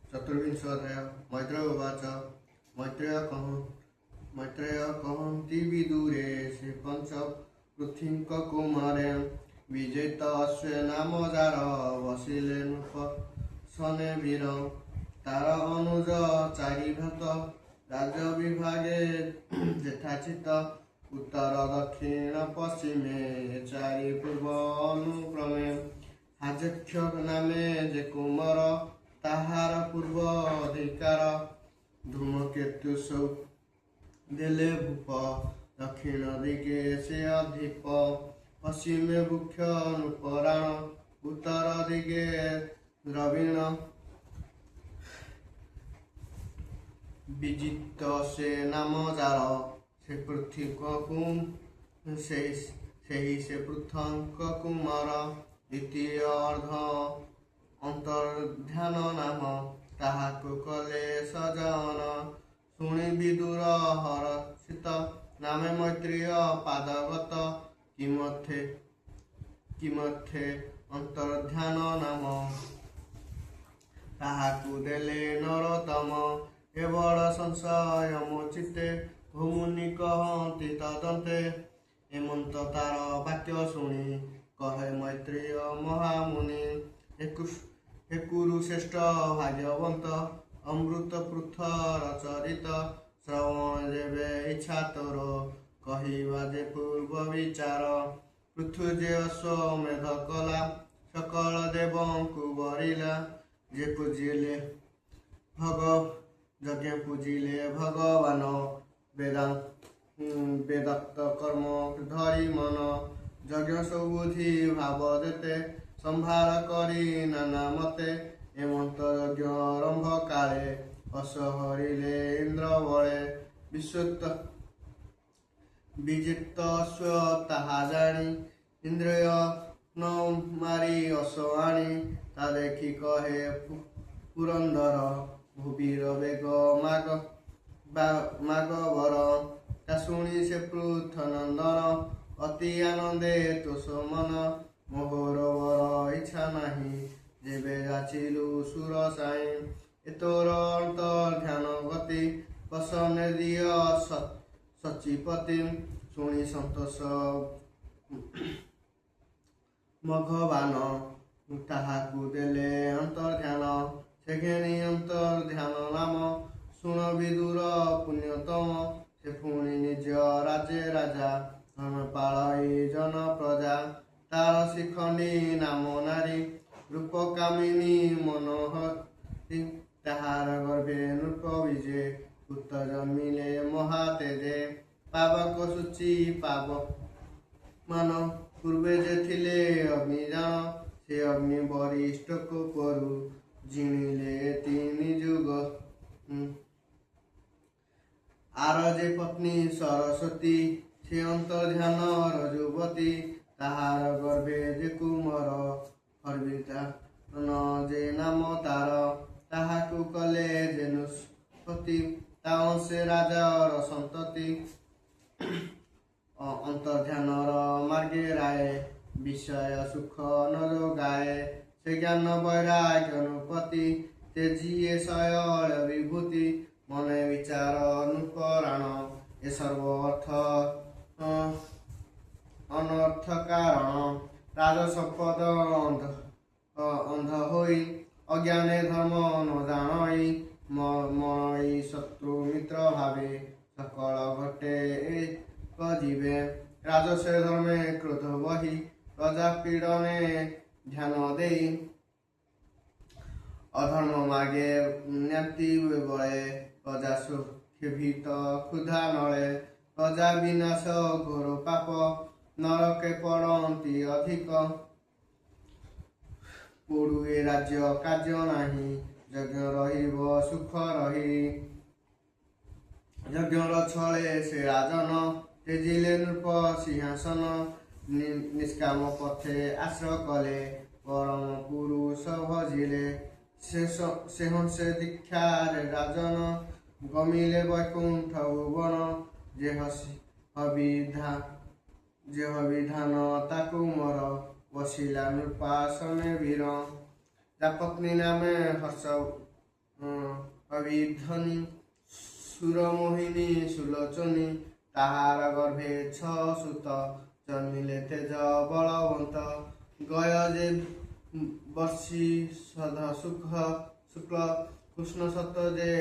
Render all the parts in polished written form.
चतुर्विंशोऽध्याय मैत्रेय उवाच मैत्रेय कहन्ति विदुरे से पंच पृथ्वीक कुमारे विजेत अश्वे नाम जार बसिले नृप सने वीर तार अनुज चारि भ्रात राज्य विभागे यथाचित उत्तर दक्षिण पश्चिमे चारि पूर्व अनुक्रमे हाजक्ष नामे जे कुमार ताहार पूर्व अधिकार धूमकेतु सौ देले भूप दक्षिण दिगे से अधिप पश्चिमे वृक्ष नृपराण उत्तर दिगे द्रविण विजित से नाम जार से पृथ्वी से पृथक कुमार द्वितीय अर्ध अंतर्ध्यान नाम ताहाकु कले सजन शुणी विदुर हर्षित नामे मैत्रेय पादगत किमथे अंतर्ध्यान नाम ताहाकु देले नरोत्तम ए बड़ संशय मो चित्ते भूमुनि कहन्ति तदन्ते एमंत तार वाक्य शुणी कहे मैत्रेय महामुनि हे कुरुश्रेष्ठ भाग्यवंत अमृत पृथर चरित श्रवण जेबे इच्छा तोर कहिबा जे पूर्व विचार पृथ्वी जे अश्वमेध कला सकल देवंकु बरिला जे पूजिले यज्ञ पूजिले भगवान वेदाक्त कर्म धरी मन यज्ञ सबुद्धि भाव देते संभार करी नाना मते एमंत यज्ञ आरंभ काले असहरिले इंद्र बळे विश्वत विजित अश्व ताहा जानी इंद्रिय न मारी अश्व आनी ता देखी कहे पुरंदर भूवीर बेग मागवर ता शुणी से पृथ नंदन अति आनंदे तोष मन मोहर वर इच्छा नाही जेबे जाचिलु सुर साई एतोर अंतर्ध्यान गति पसने दिय सचिपति शुणी संतोष मघवान ताहाकु देले अंतर्ध्यान से घेणी अंतर्ध्यान नाम शुण विदुर पुण्यतम से पुणी निज राजे राजा धन पालई जन प्रजा तार शिखंडी नाम नारी रूप कामिनी मनोहरी ताहार गर्भे नृप विजे पुत्र जन्मिले महातेजे पावक सूची पावक मान पूर्वे जे थिले अग्निजान से अग्नि वरिष्ठ को करू जिणिले तीन जुग आर जे पत्नी सरस्वती से अंतर्ध्यान रजुवती ताहार गर्भे जे कुमार हर्विता न जे नाम तार ताहाकु कले जेनुष्पति ताओं से राजार संतति अंतर्ध्यानर मार्गे राय विषय सुख न जोगाए से ज्ञान वैराग्य अनुपति तेजिए शयल विभूति मने विचार अनुपराण ए सर्व अर्थ अनर्थ कारण राजसंपद अंध होई अज्ञाने धर्म न जानई मई शत्रु मित्र भावे सकल घटे जीवे राजसे धर्मे क्रोध बही प्रजा पीड़ने ध्यान दे अधर्म मागे न्याति बळे प्रजा सुखीभीत क्षुधा नळे प्रजा विनाश घोर पाप नरके पड़ती अधिक पड़ुए राज्य कार्य नाही यज्ञ रहिब सुख रही यज्ञर छले से राजन तेजिले नृप सिंहासन निष्काम पथे आश्रय कले परम पुरुष भजिले से हंसे दीक्षा रे राजन गमिले वैकुंठ भुवन जे हसी हविधा ଯେହ ବିଧାନ ତାକୁ ମୋର ବସିଲା ନୃପାସନେ ବୀର ଯାପତ୍ନୀ ନାମେ ହର୍ଷ ଅବିଧନି ସୁରମୋହିନୀ ସୁଲୋଚନୀ ତାହାର ଗର୍ଭେ ସୁତ ଜନ୍ମିଲେ ତେଜ ବଳବନ୍ତ ଗୟ ଯେ ବର୍ଷି ସଧ ଶୁକ୍ଳ କୃଷ୍ଣ ସତ ଯେ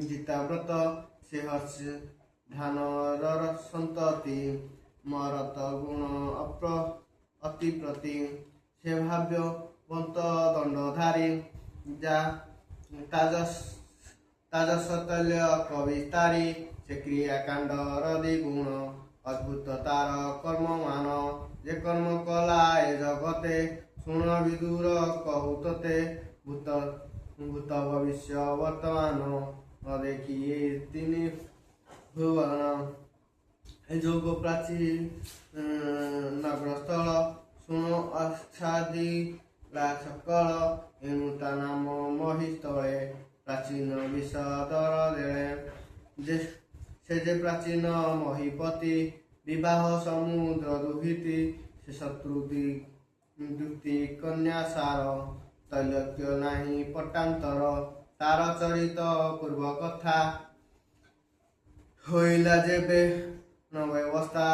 ଗୀତାବ୍ରତ ସେ ହର୍ଷ ଧାନର ସନ୍ତତି ମରତ ଗୁଣ ଅତି ପ୍ରତି ସେ ଭାବ୍ୟ ବନ୍ତ ଦଣ୍ଡଧାରୀ ଯା ତାଜସତଲ୍ୟ କବିତାରୀ ସେ କ୍ରିୟାକାଣ୍ଡର ଦ୍ୱିଗୁଣ ଅଦ୍ଭୁତ ତାର କର୍ମମାନ ଯେ କର୍ମ କଲା ଏ ଜଗତେ ଶୁଣ ବିଦୁର କହୁ ତତେ ଭୂତ ଭବିଷ୍ୟ ବର୍ତ୍ତମାନ ନ ଦେଖି ଏ ତିନି ଭୁବନ ଏ ଯୋଗ ପ୍ରାଚୀ ନଗ୍ରସ୍ଥଳ ଶୁଣ ଆଚ୍ଛାଦି ସକଳ ଏଣୁ ତା ନାମ ମହିସ୍ଥଳେ ପ୍ରାଚୀନ ବିଷଦର ଦେଳେ ସେ ଯେ ପ୍ରାଚୀନ ମହିପତି ବିବାହ ସମୁଦ୍ର ଦୁହିତି ସେ ଶତ୍ରୁ ଦୁତି କନ୍ୟା ସାର ତୈଲକ୍ୟ ନାହିଁ ପଟାନ୍ତର ତାର ଚରିତ ପୂର୍ବ କଥା ହୋଇଲା ଯେବେ ନବ୍ୟବସ୍ଥା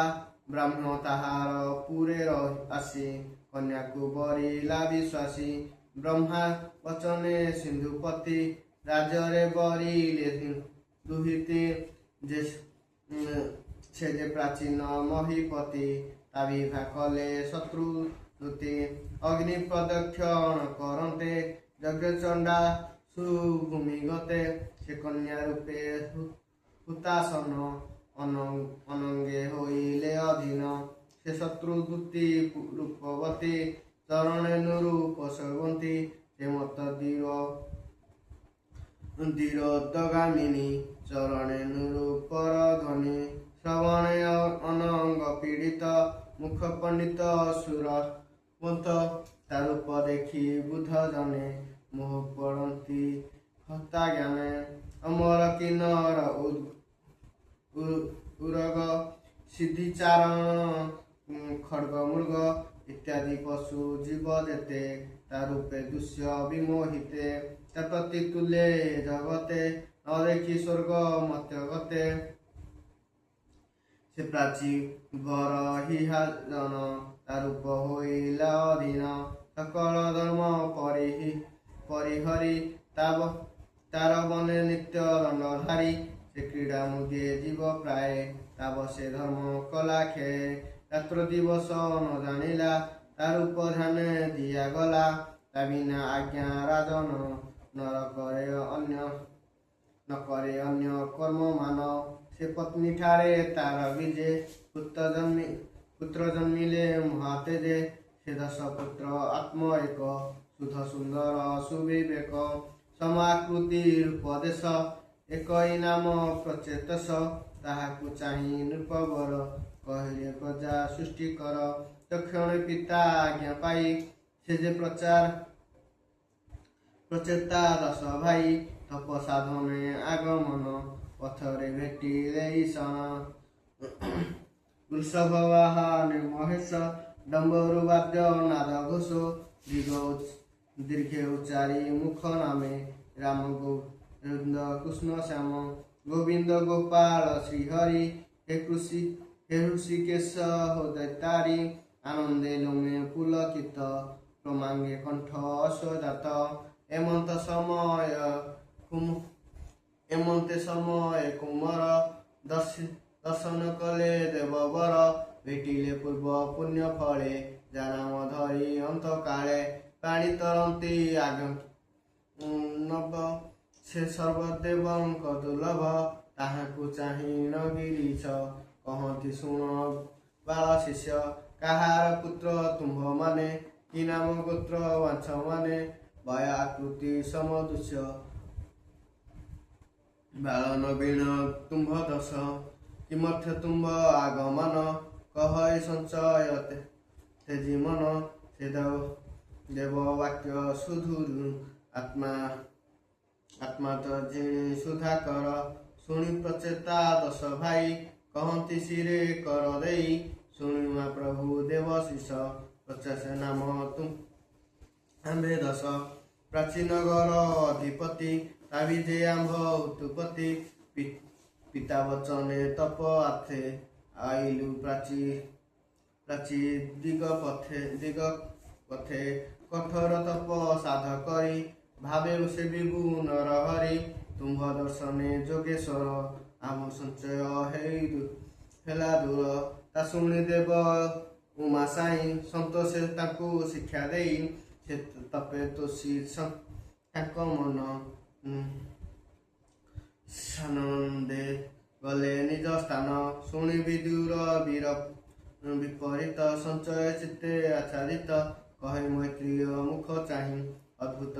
ବ୍ରାହ୍ମଣ ତାହାର ପୁରେ ଆସି କନ୍ୟାକୁ ବରିଲା ବିଶ୍ୱାସୀ ବ୍ରହ୍ମା ବଚନେ ସିନ୍ଧୁପତି ରାଜରେ ବରିଲେ ଦୁହିତି ସେ ଯେ ପ୍ରାଚୀନ ମହିପତି ତା ବିଭା କଲେ ଶତ୍ରୁ ଦୂତି ଅଗ୍ନି ପ୍ରଦକ୍ଷିଣ କରନ୍ତେ ଯଜ୍ଞଚଣ୍ଡା ସୁଭୂମିଗତେ ସେ କନ୍ୟା ରୂପେ ହୁତାସନ ଅନଙ୍ଗେ ହୋଇଲେ ଅଧୀନ ସେ ଶତ୍ରୁ ଦୂତି ରୂପବତୀ ଚରଣେ ନୃପ ସର୍ବନ୍ତୀ ସେ ମତ ଧୀରୋଦ୍ଗାମିନୀ ଚରଣେ ନୃପର ଧ୍ୱନି ଶ୍ରବଣେ ଅନଙ୍ଗ ପୀଡ଼ିତ ମୁଖ ପଣ୍ଡିତ ସୁରବନ୍ତ ତା ରୂପ ଦେଖି ବୁଧ ଜନେ ମୋହ ପଡ଼ନ୍ତି ହତା ଜ୍ଞାନେ ଅମର କିନ୍ନର ଉରଗ ସିଦ୍ଧିଚାରଣ ଖଡ୍ଗ ମୃଗ ଇତ୍ୟାଦି ପଶୁ ଜୀବ ଯେତେ ତା ରୂପେ ଦୃଶ୍ୟ ବିମୋହିତେ ତା ପ୍ରତି ତୁଲେ ଜଗତେ ନ ଦେଖି ସ୍ୱର୍ଗ ମତ୍ୟଗତେ ସେ ପ୍ରାଚୀ ବର ହିହାଜନ ତା ରୂପ ହୋଇଲା ଅଧୀନ ସକଳ ଧର୍ମ ପରିହରି ତାର ବନେ ନିତ୍ୟ ଦଣ୍ଡଧାରୀ ସେ କ୍ରୀଡ଼ା ମୁଦିଏ ଜୀବ ପ୍ରାୟ ତାବ ସେ ଧର୍ମ କଲା ଖେଳେ ରାତ୍ର ଦିବସ ନ ଜାଣିଲା ତା ରୂପ ଧ୍ୟାନେ ଦିଆଗଲା ତା ବିନା ଆଜ୍ଞା ରାଜନ ନ କରେ ଅନ୍ୟ କର୍ମ ମାନ ସେ ପତ୍ନୀ ଠାରେ ତାର ବିଜେ ପୁତ୍ର ଜନ୍ମିଲେ ମହାତେଜେ ସେ 10 ପୁତ୍ର ଆତ୍ମ ଏକ ସୁଧ ସୁନ୍ଦର ସୁବିବେକ ସମାକୃତି ରୂପଦେଶ ଏକଇ ନାମ ପ୍ରଚେତସ ତାହାକୁ ଚାହିଁ ନୃପବର କହିଲେ ପ୍ରଜା ସୃଷ୍ଟି କର ତକ୍ଷଣେ ପିତା ଆଜ୍ଞା ପାଇ ସେ ଯେ ପ୍ରଚେତା 10 ଭାଇ ତପ ସାଧନେ ଆଗମନ ପଥରେ ଭେଟିଲେ ଈଶନ ବୃଷଭ ବାହନେ ମହେଶ ଡମ୍ବରୁ ବାଦ୍ୟ ନାଦ ଘୋଷ ଦୀର୍ଘେ ଉଚ୍ଚାରି ମୁଖ ନାମେ ରାମ ଗୋବିନ୍ଦ କୃଷ୍ଣ ଶ୍ୟାମ ଗୋବିନ୍ଦ ଗୋପାଳ ଶ୍ରୀହରି हे ऋषिकेश हो दैतारी आनंदे लोमे पुलकित प्रमांगे कंठ अश्वजात एमंत समय कुमार दर्शन कले देववर भेटिले पूर्व पुण्य फले जानाम धरी अंत काले प्राणी तरंती आग नव से सर्वदेवंक दुर्लभ ताहाकु चाहि न गिरीश कहती शुण बाल शिष्य काहार पुत्र तुम्भ माने कि नाम गोत्र वांछ माने भयाकृति समदृश्य बाल नवीन तुम्भ दश किमर्थ तुम्भ आगमन कह संचय तेजी मन से देव वाक्य सुधुर आत्मा तो सुधाकर शुणी प्रचेता 10 भाई कहती सिरे कर देई ଶୁଣିମା ପ୍ରଭୁ ଦେବଶିଷ 50 ନାମ ଆମ୍ଭେ 10 ପ୍ରାଚୀନ ଗର ଅଧିପତି ତାବିଜେ ଆମ୍ଭ ଉତୁପତି ପିତା ବଚନେ ତପ ଆଥେ ଆଇଲୁ ପ୍ରାଚୀ ଦିଗ ପଥେ କଠୋର ତପ ସାଧ କରି ଭାବେ ସେ ବିଭୁ ନରହରି ତୁମ୍ଭ ଦର୍ଶନେ ଯୋଗେଶ୍ୱର ଆମ ସଞ୍ଚୟ ହେଲା ଦୂର ତା ଶୁଣି ଦେବ ଉମା ସାଇଁ ସନ୍ତୋଷେ ତାଙ୍କୁ ଶିକ୍ଷା ଦେଇ ସେ ତପେ ତୋଷୀ ତାଙ୍କ ମନ ସାନନ୍ଦେ ଗଲେ ନିଜ ସ୍ଥାନ ଶୁଣି ବିଦୁର ବିପରୀତ ସଞ୍ଚୟ ଚିତ୍ତେ ଆଚ୍ଛାଦିତ କହେ ମୈତ୍ରୀୟ ମୁଖ ଚାହିଁ ଅଦ୍ଭୁତ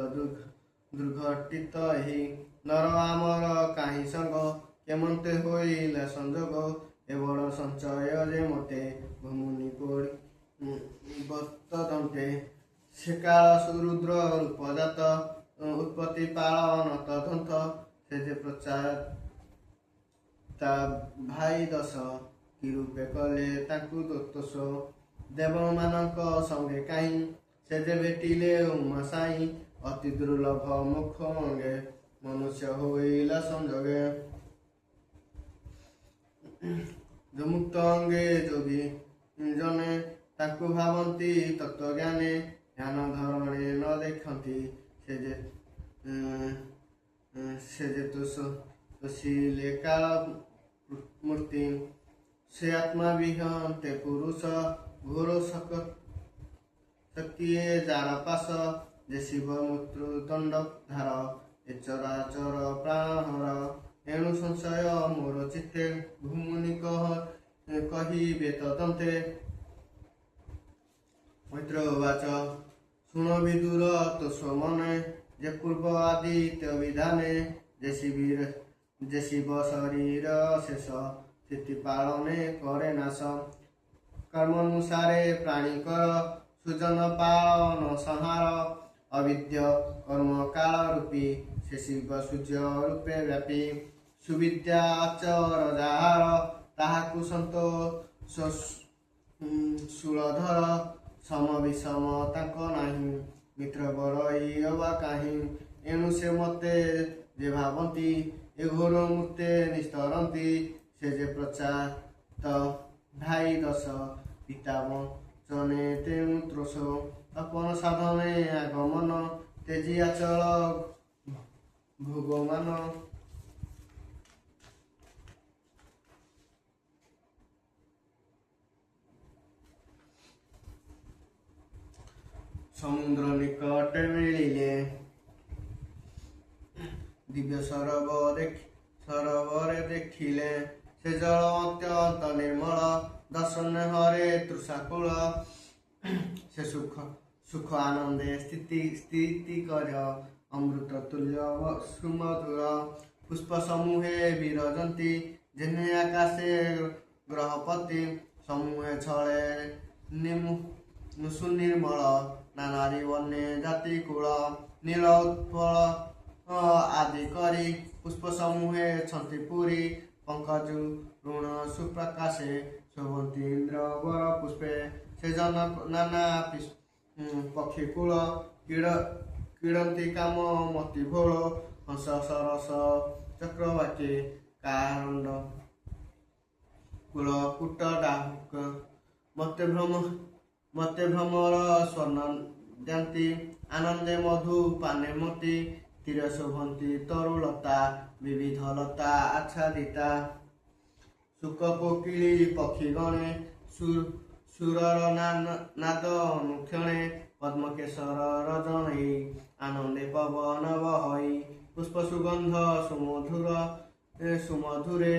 ଦୁର୍ଘଟିତ ଏହି ନର ଆମର କାହିଁ ସଙ୍ଗ କେମନ୍ତେ ହୋଇଲା ସଂଯୋଗ ଏ ବଡ଼ ସଞ୍ଚୟ ଯେ ମତେ ଭୂମୁନି ବତ୍ତଦନ୍ତେ ସେ କାଳ ସୁରୁଦ୍ର ରୂପଜାତ ଉତ୍ପତ୍ତି ପାଳନ ତଦନ୍ତ ସେ ଯେ ପ୍ରଚାର ତା ଭାଇ 10 କି ରୂପେ କଲେ ତାଙ୍କୁ ଦୋଷ ଦେବମାନଙ୍କ ସଙ୍ଗେ କାହିଁ ସେ ଯେ ଭେଟିଲେ ଉମା ସାଇଁ ଅତି ଦୁର୍ଲଭ ମୁଖ ମଙ୍ଗେ ମନୁଷ୍ୟ ହୋଇଲା ସଂଯୋଗେ ମୁକ୍ତ ଅଙ୍ଗେ ଯୋଗୀ ଜନେ ତାକୁ ଭାବନ୍ତି ତତ୍ତ୍ୱଜ୍ଞାନେ ଧ୍ୟାନ ଧରଣେ ନ ଦେଖନ୍ତି ସେ ଯେ ତୋଷିଲେ କାଳ ମୂର୍ତ୍ତି ସେ ଆତ୍ମା ବିହନ୍ତେ ପୁରୁଷ ଘୋର ଶକ୍ତିଏ ଯାର ପାଶ ଯେ ଶିବ ମୃତ୍ୟୁ ଦଣ୍ଡ ଧାର ଏ ଚରାଚର ପ୍ରାଣହର ଏଣୁ ସଂଶୟ ମୋର ଚିତ୍ତେ ଭୂମୁନି କହିବେ ତଦନ୍ତେ ମୈତ୍ରବାଚ ଶୁଣ ବିଦୁର ତୋଷ ମନେ ଯେ ପୂର୍ବ ଆଦିତ୍ୟ ବିଧାନେ ଯେ ଶିବ ଶରୀର ଶେଷ ସ୍ଥିତି ପାଳନେ କରେ ନାଶ କର୍ମାନୁସାରେ ପ୍ରାଣୀଙ୍କର ସୁଜନ ପାଳନ ସଂହାର ଅବିଦ୍ୟ କର୍ମ କାଳ ରୂପୀ ସେ ଶିବ ସୂର୍ଯ୍ୟ ରୂପେ ବ୍ୟାପୀ ସୁବିଦ୍ୟା ଆଚର ଯାହାର ତାହାକୁ ସନ୍ତୋଷ ଶୂଳଧର ସମ ବିଷମ ତାଙ୍କ ନାହିଁ ମିତ୍ର ବରଇ ଅବା କାହିଁ ଏଣୁ ସେ ମତେ ଯେ ଭାବନ୍ତି ଏ ଘୋର ମୂର୍ତ୍ତେ ନିସ୍ତରନ୍ତି ସେ ଯେ ପ୍ରଚାତ ଭାଇ 10 ପିତା ବଚନେ ତେଣୁ ତ୍ରୋଷ ତପନ ସାଧନେ ଆଗମନ ତେଜି ଆଚଳ ଭୋଗମାନ ସମୁଦ୍ର ନିକଟେ ମିଳିଲେ ଦିବ୍ୟ ସରୋବରେ ଦେଖିଲେ ସେ ଜଳ ଅତ୍ୟନ୍ତ ନିର୍ମଳ ଦର୍ଶନ ହରେ ତୃଷାକୁଳ ସେ ସୁଖ ଆନନ୍ଦେ ସ୍ଥିତି କର ଅମୃତ ତୁଲ୍ୟ ସୁମଧୁର ପୁଷ୍ପ ସମୂহে ବିରଜନ୍ତି ଯେନେ ଆକାଶେ ଗ୍ରହପତି ସମୂহে ଛଳେ ସୁନିର୍ମଳ ନାନାରି ବନେ ଜାତି କୂଳ ନୀଳ ଉତ୍ପଳ ଆଦି କରି ପୁଷ୍ପ ସମୂহে ଛନ୍ତି ପୁରୀ ପଙ୍କଜୁ ଋଣ ସୁପ୍ରକାଶେ ଶୋଭନ୍ତି ଇନ୍ଦ୍ର ବର ପୁଷ୍ପେ ସେ ଜନ ନାନା ପକ୍ଷୀ କୂଳ କ୍ରୀଡ଼ନ୍ତି କାମ ମତି ଭୋଳ ହଂସ ସରସ ଚକ୍ରବାକି କାରଣ୍ଡ କୂଳ କୁଟ ଡାହୁକ ମତେ ଭ୍ରମର ସ୍ୱର୍ଣ୍ଣ ଯାନ୍ତି ଆନନ୍ଦେ ମଧୁ ପାନେ ମତି ତୀର ଶୋଭନ୍ତି ତରୁଲତା ବିବିଧ ଲତା ଆଚ୍ଛାଦିତା ଶୁକ କୋକିଳି ପକ୍ଷୀ ଗଣେ ସୁରର ନାଦ ଅନୁକ୍ଷଣେ ପଦ୍ମକେଶର ରଜଣୀ ଆନନ୍ଦେ ପବନ ବହଇ ପୁଷ୍ପ ସୁଗନ୍ଧ ସୁମଧୁରେ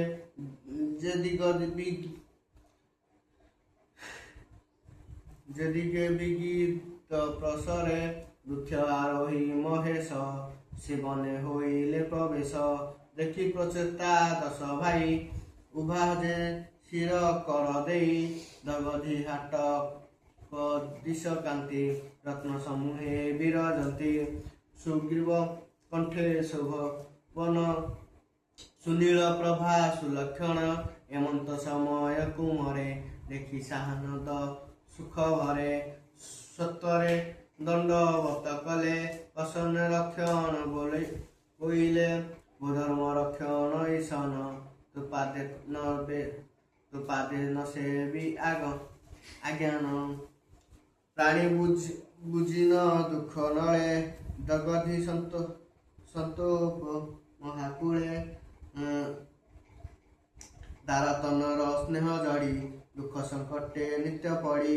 যেদিকে বিগীত প্রসরে বৃক্ষ আরোহী মহেশ শিবনে হইলে প্রবেশ দেখি প্রচেতা 10 ভাই উভা যে শির কর দেই দগধি হাট দিশ কান্তি রত্ন সমূহে বিরজନ୍ତି সুগ্রীব কণ্ঠে শোভবন সুনীল প্রভা সুলক্ষণ এমন্ত সময় কুমরে ଦେଖି ସାହାନନ୍ଦ ସୁଖ ଭରେ ସତ୍ୱରେ ଦଣ୍ଡବତ କଲେ ଅସନ ରକ୍ଷଣ ବୋଇଲେ ଧର୍ମ ରକ୍ଷଣ ଈଶନ ତୁ ପାଦେ ନ ସେବି ଆଜ୍ଞାନ ପ୍ରାଣୀ ବୁଝିନ ଦୁଃଖ ନଳେ ଜଗଧି ସନ୍ତୋପ ମହାକୁଳେ ଦାରତନର ସ୍ନେହ ଜଡ଼ି ଦୁଃଖ ସଙ୍କଟେ ନିତ୍ୟ ପଡ଼ି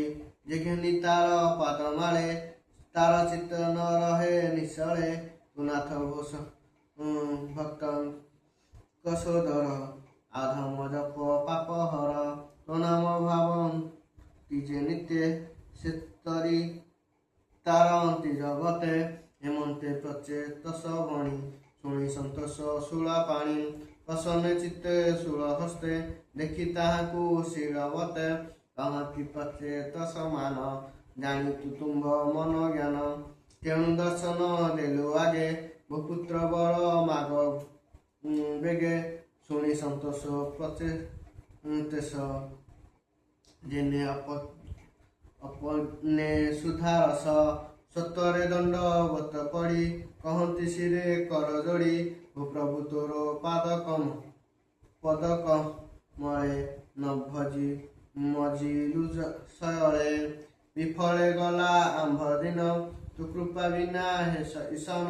ଯେ ଘେନି ତାର ପାଦମାଳେ ତାର ଚିତ୍ତ ନ ରହେ ନିଶଳେ ତୁନାଥ ଘୋଷ ଭକ୍ତଙ୍କ ସୋଦର ଆଧମ ଜପ ପାପ ହର ତୋ ନାମ ଭାବନ୍ତି ଯେ ନିତ୍ୟ ସେତରି ତାରନ୍ତି ଜଗତେ ହେମନ୍ତେ ପ୍ରଚେତସ ଭଣି ଶୁଣି ସନ୍ତୋଷ ଶୂଳ ପାଣି ପ୍ରସନ୍ନ ଚିତ୍ତେ ଶୂଳ ହସ୍ତେ ଦେଖି ତାହାକୁ ଶିରବତେ କହନ୍ତି ପ୍ରଚେତ ସମାନ ଜାଣି ତୁ ତୁମ୍ଭ ମନ ଜ୍ଞାନ କେଉଁ ଦର୍ଶନ ଦେଲୁ ଆଗେ ଭୂପୁତ୍ର ବଳ ମାଗ ବେଗେ ଶୁଣି ସନ୍ତୋଷ ପ୍ରଚେତେଶ ଯେନେ ଅପନେ ସୁଧାରସ ସତ୍ୱରେ ଦଣ୍ଡବତ ପଡ଼ି କହନ୍ତି ଶିରେ କର ଯୋଡ଼ି ଓ ପ୍ରଭୁ ତୋର ପଦକ ମଳେ ନ ଭଜି ମଜିଲୁ ଶୟଳେ ବିଫଳେ ଗଲା ଆମ୍ଭ ଦିନ ତୁ କୃପା ବିନା ଈଶନ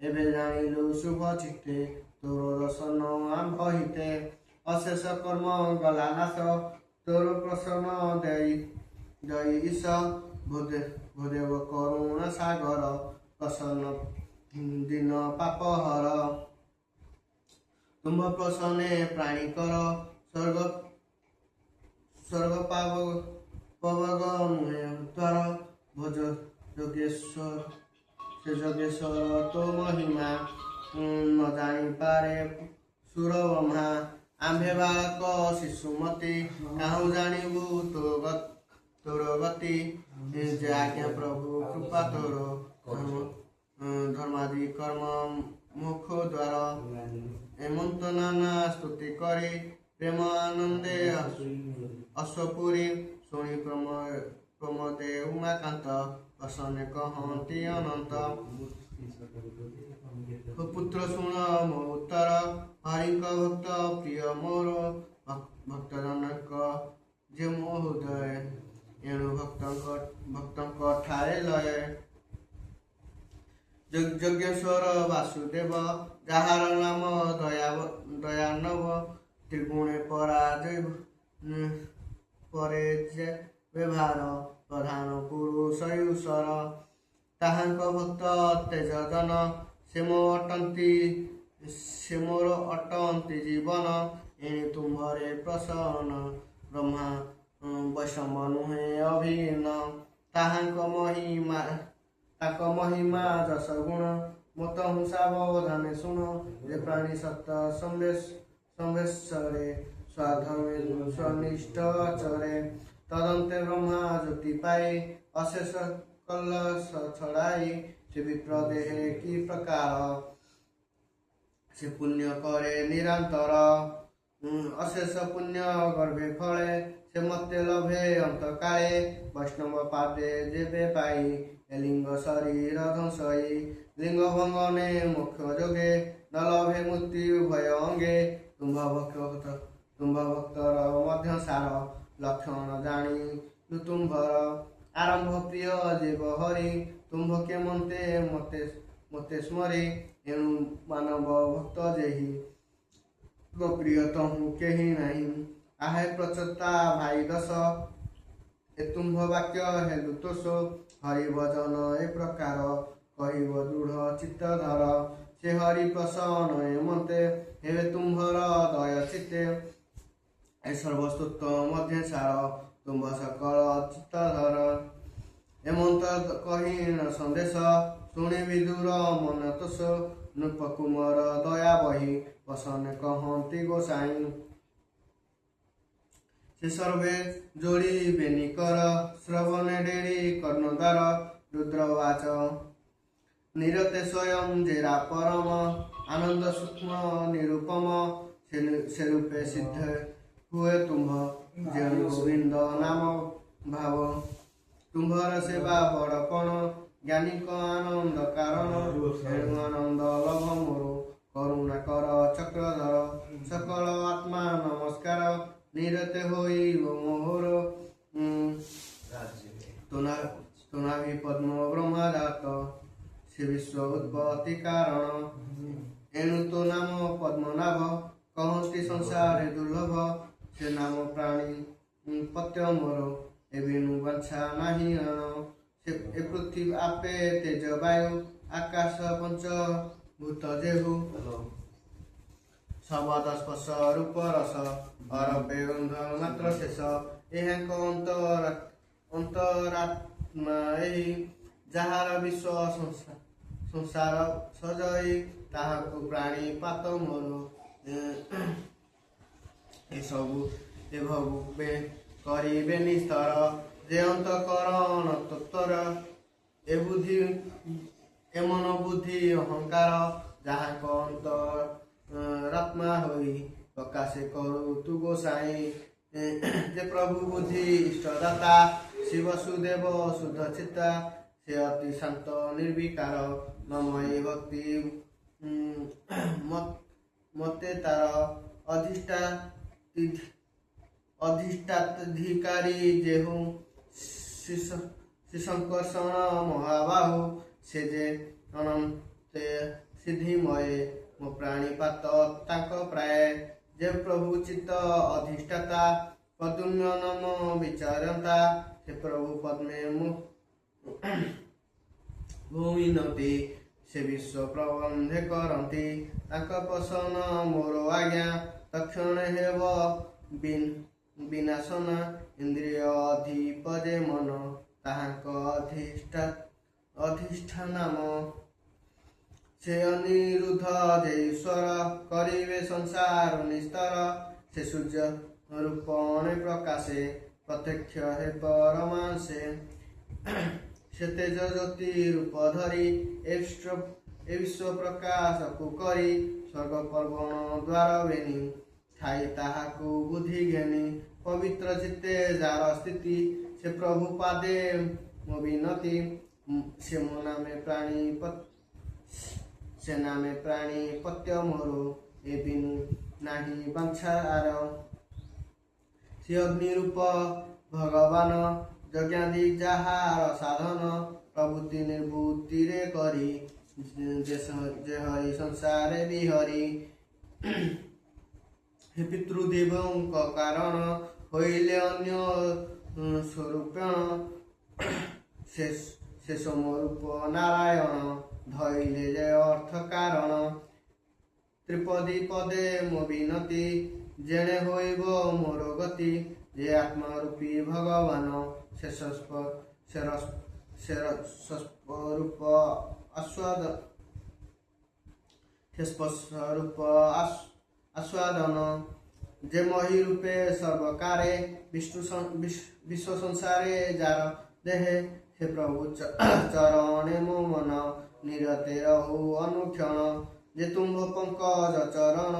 ଏବେ ଜାଣିଲୁ ଶୁଭ ଚିତ୍ତେ ତୋର ଦର୍ଶନ ଆମ୍ଭ ହିତେ ଅଶେଷ କର୍ମ ଗଲା ନାଶ ତୋର ପ୍ରସନ୍ନ ଦେଇ ଈଶ ଭୂଦେବ କରୁଣ ସାଗର ପ୍ରସନ୍ନ ଦିନ ପାପ ହର ତୁମ୍ଭ ପ୍ରସନ୍ନେ ପ୍ରାଣୀ କର ସ୍ୱର୍ଗ ପବଗ ନୁହେଁ ଦ୍ୱାର ଭୋଜ ଯୋଗେଶ୍ୱର ତୋ ମହିମା ନ ଜାଣିପାରେ ସୁର ବ୍ରହ୍ମା ଆମ୍ଭେ ବାଳକ ଶିଶୁମତି କାହୁଁ ଜାଣିବୁ ତୋର ଗତି ଯେ ଆଜ୍ଞା ପ୍ରଭୁ କୃପା ତୋର ଧର୍ମାଦି କର୍ମ ମୁଖ ଦ୍ୱାର ଏମନ୍ତ ନାନା ସ୍ତୁତି କରି ପ୍ରେମ ଆନନ୍ଦେ ଅଶ୍ୱପୁରୀ ଶୁଣି ପ୍ରମୋଦେ ଉମାକାନ୍ତ ପ୍ରସନ୍ନେ କହନ୍ତି ଅନନ୍ତ ପୁତ୍ର ଶୁଣ ମୋ ଉତ୍ତର ହରିଙ୍କ ଭକ୍ତ ପ୍ରିୟ ମୋର ଭକ୍ତ ଜନକ ଯେ ମୋ ହୃଦୟ ଏଣୁ ଭକ୍ତଙ୍କ ଠାରେ ଲୟ ଯଜ୍ଞେଶ୍ୱର ବାସୁଦେବ ଯାହାର ନାମ ଦୟାନବ ତ୍ରିଗୁଣେ ପରାଜୟ ପରେ ଯେ ବ୍ୟବହାର ପ୍ରଧାନ ପୁରୁଷ ଈଶ୍ୱର ତାହାଙ୍କ ଭକ୍ତ ତେଜଜନ ସେ ମୋର ଅଟନ୍ତି ଜୀବନ ଏଣି ତୁମ୍ଭରେ ପ୍ରସନ୍ନ ବ୍ରହ୍ମା ବୈଷମ ନୁହେଁ ଅଭିନ୍ନ ତାଙ୍କ ମହିମା ଯଶ ଗୁଣ ମତ ସାବଧାନେ ଶୁଣ ଯେ ପ୍ରାଣୀ ସତ ସମ୍ବେଶରେ ସ୍ୱାଧର୍ମେ ସ୍ୱନିଷ୍ଠ ଆଚରେ ତଦନ୍ତେ ବ୍ରହ୍ମା ଜ୍ୟୋତି ପାଇ ଅଶେଷ କଲସ ଛଡ଼ାଇ ସେ ବିପ୍ର ଦେହେ କି ପ୍ରକାର ସେ ପୁଣ୍ୟ କରେ ନିରନ୍ତର ଅଶେଷ ପୁଣ୍ୟ ଗର୍ଭେ ଫଳେ ସେ ମତେ ଲଭେ ଅନ୍ତକାଳେ ବୈଷ୍ଣବ ପାଦେ ଯେବେ ପାଇ ଲିଙ୍ଗ ଶରୀର ଧ୍ୱଂସଇ ଲିଙ୍ଗ ଭଙ୍ଗନେ ମୋକ୍ଷ ଯୋଗେ ନ ଲଭେ ମୃତ୍ୟୁ ଭୟ ଅଙ୍ଗେ ତୁମ୍ଭ ଭକ୍ତର ମଧ୍ୟ ସାର ଲକ୍ଷଣ ଜାଣି ତୁମ୍ଭର ଆରମ୍ଭ ପ୍ରିୟ ଦେବ ହରି ତୁମ୍ଭ କେମନ୍ତେ ମତେ ସ୍ମରେ ଏଣୁ ମାନବ ଭକ୍ତ ଯେହି ପ୍ରିୟ ତହୁଁ କେହି ନାହିଁ ଆହେ ପ୍ରଚେତା ଭାଇ ଦଶ ଏ ତୁମ୍ଭ ବାକ୍ୟ ହେଲୁ ତୋଷ ହରି ଭଜନ ଏ ପ୍ରକାର କହିବ ଦୃଢ଼ ଚିତ୍ତ ଧର ସେ ହରି ପ୍ରସନ୍ନ ଏମନ୍ତେ ହେବେ ତୁମ୍ଭର ଦୟ ଚିତ୍ତେ ଏ ସର୍ବସ୍ତୁତ ମଧ୍ୟ ସାର ତୁମ୍ଭ ସକଳ ଚିତ୍ତ ଧର ଏମନ୍ତ କହିଣ ସନ୍ଦେଶ ଶୁଣି ବିଦୁର ମନ ତୋଷ ନୃପ କୁମର ଦୟା ବହି ପ୍ରସନ୍ନ କହନ୍ତି ଗୋସାଇଁ ସେ ସର୍ବେ ଯୋଡ଼ିବେନି କର ଶ୍ରବଣେ ଡେରି କର୍ଣ୍ଣଦ୍ୱାର ରୁଦ୍ରବାଚ ନିରତେ ସ୍ୱୟଂ ଜେରା ପରମ ଆନନ୍ଦ ସୂକ୍ଷ୍ମ ନିରୁପମ ସେ ରୂପେ ସିଦ୍ଧ ହୁଏ ତୁମ୍ଭ ଯେଉଁ ଗୋବିନ୍ଦ ନାମ ଭାବ ତୁମ୍ଭର ସେବା ବଡ଼ପଣ ଜ୍ଞାନୀଙ୍କ ଆନନ୍ଦ କାରଣ ଏଣୁ ଆନନ୍ଦ ଲଭ ମୋର କରୁଣା କର ଚକ୍ରଧର ସକଳ ଆତ୍ମା ନମସ୍କାର ନିରତେ ହୋଇବ ମୋହର ତୁନାଭି ପଦ୍ମ ବ୍ରହ୍ମଜାତ ସେ ବିଶ୍ୱ ଉତ୍ପତ୍ତି କାରଣ ଏଣୁ ତୋ ନାମ ପଦ୍ମନାଭ କହନ୍ତି ସଂସାରେ ଦୁର୍ଲଭ ସେ ନାମ ପ୍ରାଣୀ ପତ୍ୟ ମୋର ଏବେନୁ ବାଞ୍ଛା ନାହିଁ ରଣ ଏ ପୃଥିବୀ ଆପେ ତେଜ ବାୟୁ ଆକାଶ ପଞ୍ଚ ଭୂତ ଯେହୁ ଶବଦ ସ୍ପର୍ଶ ରୂପ ରସ ଅରବେ ଗନ୍ଧ ମାତ୍ର ଶେଷ ଏହାଙ୍କ ଅନ୍ତରାତ୍ମା ଏହି ଯାହାର ବିଶ୍ୱ ସଂସାର ସଜଇ ତାହାକୁ ପ୍ରାଣୀ ପାତ ମୋର ଏସବୁ ଏଭବେ କରିବେ ନିସ୍ତର ଯେ ଅନ୍ତକରଣ ତତ୍ଵର ଏମନ ବୁଦ୍ଧି ଅହଙ୍କାର ଯାହାଙ୍କ ଅନ୍ତରାତ୍ମା ହୋଇ ପ୍ରକାଶ କରୁ ତୁ ଗୋସାଇଁ ଯେ ପ୍ରଭୁ ବୁଦ୍ଧି ଇଷ୍ଟଦାତା ଶିବସୁଦେବ ଶୁଦ୍ଧ ଚିତ୍ତା ସେ ଅତି ଶାନ୍ତ ନିର୍ବିକାର ନମୟୀ ଭକ୍ତି ମତେ ତାର ଅଧିଷ୍ଠାଧିକାରୀ ଯେହୁ ଶ୍ରୀଶଙ୍କର୍ଷଣ ମହାବାହୁ ସେ ଯେ ଅନନ୍ତେ ସିଦ୍ଧିମୟ ମୋ ପ୍ରାଣୀପାତ ତାଙ୍କ ପ୍ରାୟ ଯେ ପ୍ରଭୁ ଚିତ୍ତ ଅଧିଷ୍ଠାତା ପଦ୍ମ ନମ ବିଚାରନ୍ତା ସେ ପ୍ରଭୁ ପଦ୍ମେ ଭୂମିନତି ସେ ବିଶ୍ୱ ପ୍ରବନ୍ଧେ କରନ୍ତି ତାଙ୍କ ପସନ ମୋର ଆଜ୍ଞା ତକ୍ଷଣ ହେବ ବିନାଶନ ଇନ୍ଦ୍ରିୟ ଅଧିପ ଯେ ମନ ତାହାଙ୍କ ଅଧିଷ୍ଠାନାମ ସେ ଅନିରୁଦ୍ଧ ଯେ ଈଶ୍ୱର କରିବେ ସଂସାର ନିସ୍ତର ସେ ସୂର୍ଯ୍ୟ ରୂପଣେ ପ୍ରକାଶେ ପ୍ରତ୍ୟକ୍ଷ ହେ ପରମାଂସେ ସେ ତେଜ ଜ୍ୟୋତି ରୂପ ଧରି ଏ ବିଶ୍ୱ ପ୍ରକାଶକୁ କରି ସ୍ୱର୍ଗ ପର୍ବଣ ଦ୍ୱାର ବେନି ଥାଇ ତାହାକୁ ବୁଦ୍ଧି ଘେନି ପବିତ୍ର ଚିତ୍ତେ ଯାର ସ୍ଥିତି ସେ ପ୍ରଭୁ ପାଦେ ମୋ ବିନତି ସେ ମୋ ନାମେ ପ୍ରାଣୀ ପତ୍ୟ ମୋର ଏ ବିନୁ ନାହିଁ ବାଞ୍ଛାର ସେ ଅଗ୍ନି ରୂପ ଭଗବାନ ଯଜ୍ଞାଦି ଯାହାର ସାଧନ ପ୍ରଭୃତି ନିର୍ଭୂତିରେ କରି ଯେ ହରି ସଂସାରେ ବିହରି হে পিতৃদেবଙ୍କ କାରଣ ହୋଇଲେ ଅନ୍ୟ ସ୍ୱରୂପଣ ସେ ସମରୂପ ନାରାୟଣ ଧଇଲେ ଯେ ଅର୍ଥ କାରଣ ତ୍ରିପଦୀ ପଦେ ମୋ ବିନତି ଯେଣେ ହୋଇବ ମୋର ଗତି ଯେ ଆତ୍ମରୂପୀ ଭଗବାନ ସ୍ୱରୂପ आस्वादन जे मही रूपे सर्वकारे विश्व संसारे जार देहे हे प्रभु चरणे मो मन निरते रहु अनुक्षण जे तुम्भ पंकज चरण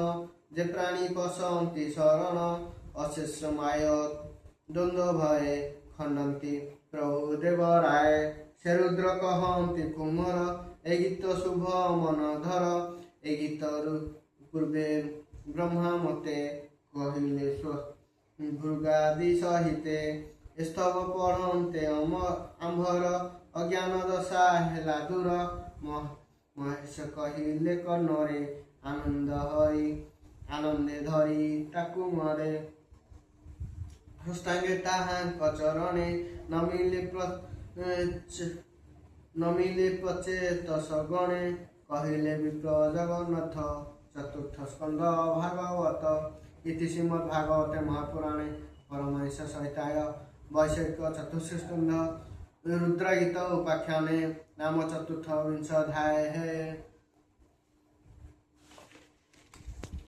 जे प्राणी पसंती शरण अशेष माय द्वंद्व भये खंडंती प्रभु देवराय से रुद्र कहंती कुमर ए गीत शुभ मन धर ए गीत पूर्वे ब्रह्मा मते कहिले भृगादि सहिते स्तव पढ़ते आंभर अज्ञान दशा हेला दूर महेश कहिले कर्णरे आनंदे धरी ताकु मरे हस्तांगे ताहांक चरणे नमिले प्रचेत सगणे कहिले विप्र जगन्नाथ चतुर्थ स्कंद भागवत इति श्रीमद्भागवते महापुराणे परमहंस संहिताय वैशाख चतुर्थ स्कंद रुद्रगीत उपाख्याने नाम चतुर्थ विंशाध्याय है।